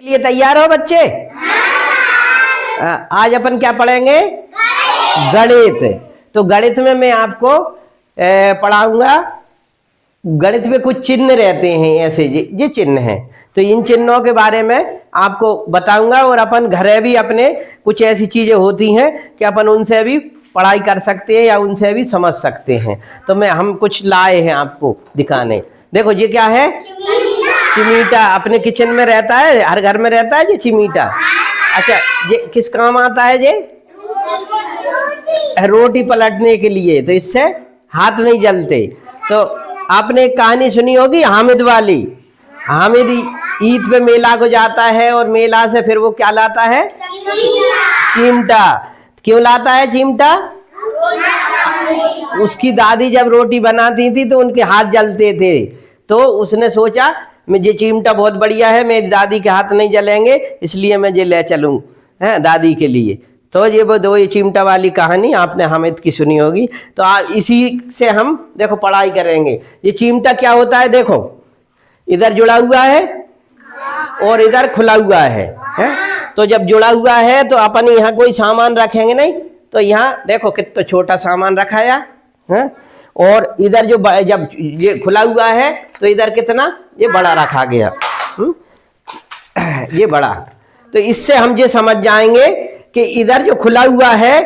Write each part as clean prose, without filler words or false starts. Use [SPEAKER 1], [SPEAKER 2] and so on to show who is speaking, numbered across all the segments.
[SPEAKER 1] लिए तैयार हो बच्चे? आज अपन क्या पढ़ेंगे? गणित। तो गणित में मैं आपको पढ़ाऊंगा। गणित में कुछ चिन्ह रहते हैं ऐसे, ये चिन्ह हैं, तो इन चिन्हों के बारे में आपको बताऊंगा। और अपन घरे भी अपने कुछ ऐसी चीजें होती हैं कि अपन उनसे भी पढ़ाई कर सकते हैं या उनसे भी समझ सकते हैं। तो हम कुछ लाए हैं आपको दिखाने। देखो ये क्या है? चिमीटा। अपने किचन में रहता है, हर घर में रहता है ये चिमीटा। अच्छा, ये किस काम आता है? ये रोटी पलटने के लिए, तो इससे हाथ नहीं जलते। तो आपने एक कहानी सुनी होगी हामिद वाली। हामिद ईद पे मेला को जाता है और मेला से फिर वो क्या लाता है? चिमटा। क्यों लाता है चिमटा? उसकी दादी जब रोटी बनाती थी तो उनके हाथ जलते थे, तो उसने सोचा मैं ये चिमटा बहुत बढ़िया है, मेरी दादी के हाथ नहीं जलेंगे, इसलिए मैं ये ले चलूं है दादी के लिए। तो ये चिमटा वाली कहानी आपने हामिद की सुनी होगी। तो इसी से हम देखो पढ़ाई करेंगे। ये चिमटा क्या होता है? देखो इधर जुड़ा हुआ है और इधर खुला हुआ है? तो जब जुड़ा हुआ है तो अपन यहाँ कोई सामान रखेंगे नहीं, तो यहाँ देखो कितना छोटा सामान रखाया है। और इधर जो जब ये खुला हुआ है तो इधर कितना ये बड़ा रखा गया, ये बड़ा। तो इससे हम ये समझ जाएंगे कि इधर जो खुला हुआ है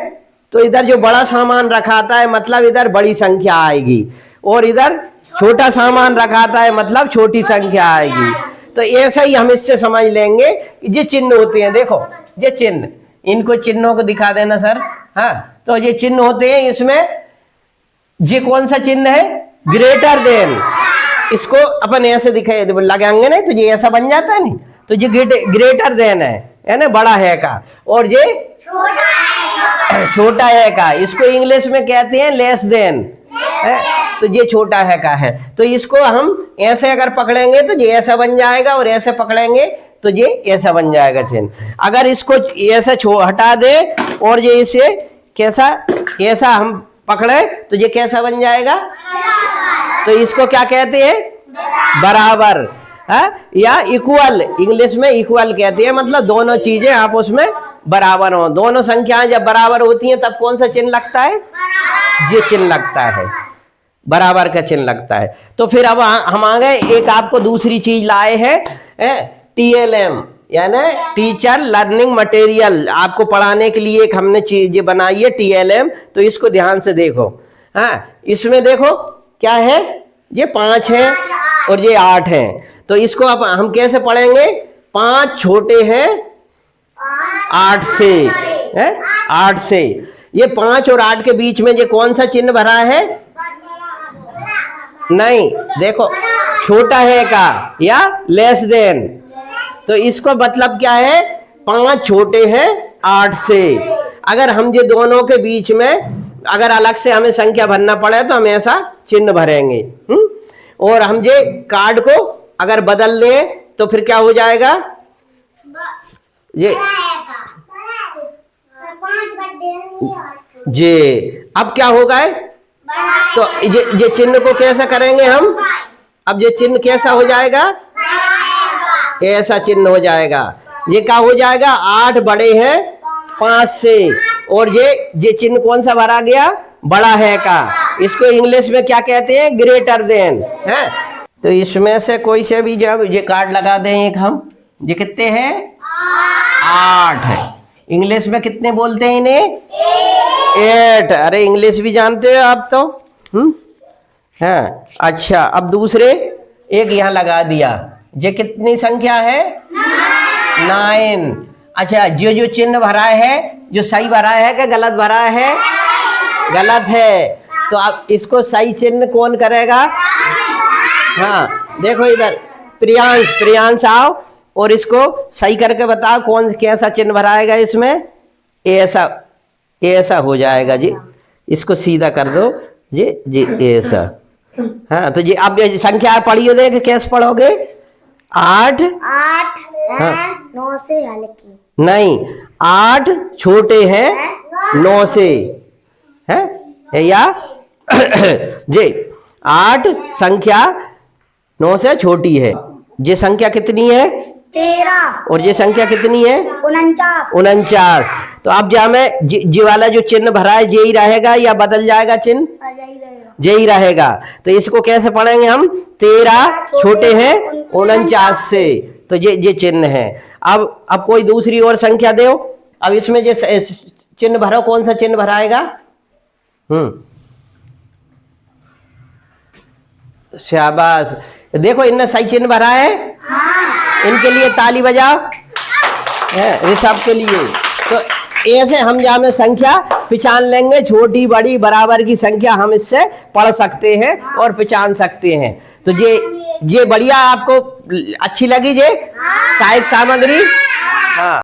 [SPEAKER 1] तो इधर जो बड़ा सामान रखाता है मतलब इधर बड़ी संख्या आएगी, और इधर छोटा सामान रखाता है मतलब छोटी संख्या आएगी। तो ऐसा ही हम इससे समझ लेंगे कि ये चिन्ह होते हैं। देखो ये चिन्ह, इनको चिन्हों को दिखा देना सर। हाँ, तो ये चिन्ह होते हैं। इसमें ये कौन सा चिन्ह है? Greater than. इसको अपन ऐसे दिखाए लगाएंगे नहीं तो ये ऐसा बन जाता है नहीं, तो ये ग्रेटर देन है ना, बड़ा है का। और ये छोटा है का। इसको इंग्लिश में कहते हैं लेस देन, तो ये छोटा है का है। तो इसको हम ऐसे अगर पकड़ेंगे तो ये ऐसा बन जाएगा, और ऐसे पकड़ेंगे तो ये ऐसा बन जाएगा चिन्ह। अगर इसको ऐसे हटा दे और ये इसे कैसा ऐसा हम पकड़े तो ये कैसा बन जाएगा? तो इसको क्या कहते हैं? बराबर है, या इक्वल। इंग्लिश में इक्वल कहते हैं, मतलब दोनों चीजें आपस में बराबर हो। दोनों संख्याएं जब बराबर होती हैं तब कौन सा चिन्ह लगता है? ये चिन्ह लगता है, बराबर का चिन्ह लगता है। तो फिर अब हम आ गए, एक आपको दूसरी चीज लाए हैं TLM, यानी टीचर लर्निंग मटेरियल। आपको पढ़ाने के लिए एक हमने चीज बनाई है TLM। तो इसको ध्यान से देखो। हाँ, इसमें देखो क्या है? ये 5 है और ये 8 है। तो इसको अब हम कैसे पढ़ेंगे? 5 छोटे हैं 8 से, है 8 से। ये 5 और 8 के बीच में ये कौन सा चिन्ह भरा है? नहीं, देखो छोटा है का या लेस देन। तो इसको मतलब क्या है? 5 छोटे हैं 8 से। अगर हम ये दोनों के बीच में अगर अलग से हमें संख्या भरना पड़े तो हम ऐसा चिन्ह भरेंगे। और हम ये कार्ड को अगर बदल लें तो फिर क्या हो जाएगा? ये अब क्या होगा? तो ये चिन्ह को कैसा करेंगे हम? अब ये चिन्ह कैसा हो जाएगा? ऐसा चिन्ह हो जाएगा। ये क्या हो जाएगा? 8 बड़े हैं 5 से, और ये चिन्ह कौन सा भरा गया? बड़ा है का। इसको इंग्लिश में क्या कहते हैं? ग्रेटर देन है। तो इसमें से कोई से भी जब ये कार्ड लगा दें एक हम, ये कितने हैं? 8 है। इंग्लिश में कितने बोलते हैं इन्हें? 8। अरे इंग्लिश भी जानते हो आप तो। हाँ, अच्छा, अब दूसरे एक यहाँ लगा दिया। ये कितनी संख्या है? 9। अच्छा, जो चिन्ह भरा है, जो सही भरा है कि गलत भरा है? गलत है। तो अब इसको सही चिन्ह कौन करेगा? हाँ, देखो इधर प्रियांश आओ और इसको सही करके बताओ कौन कैसा चिन्ह भराएगा इसमें? ऐसा हो जाएगा जी। इसको सीधा कर दो जी ऐसा। हाँ, तो जी अब ये संख्या पढ़िए, देख कैसे पढ़ोगे? 8 हाँ।
[SPEAKER 2] 9 से हल्की
[SPEAKER 1] नहीं, 8 छोटे हैं 9 से, है या जी 8 संख्या 9 से छोटी है। ये संख्या कितनी है?
[SPEAKER 2] 13
[SPEAKER 1] और ये संख्या कितनी है?
[SPEAKER 2] 49
[SPEAKER 1] 49। तो अब जहाँ में जी वाला जो चिन्ह भरा है यही रहेगा या बदल जाएगा चिन्ह? यही रहेगा। तो इसको कैसे पढ़ेंगे हम? 13 छोटे हैं 49 से, तो ये चिन्ह है। अब कोई दूसरी और संख्या दो। अब इसमें जो चिन्ह भरो, कौन सा चिन्ह भराएगा? शाबाश, देखो इनने सही चिन्ह भरा है। इनके लिए ताली बजाओ ऋषभ के लिए। तो ऐसे हम जहाँ में संख्या पहचान लेंगे, छोटी बड़ी बराबर की संख्या हम इससे पढ़ सकते हैं और पहचान सकते हैं। तो ये बढ़िया आपको अच्छी लगी ये सहायक सामग्री? हाँ।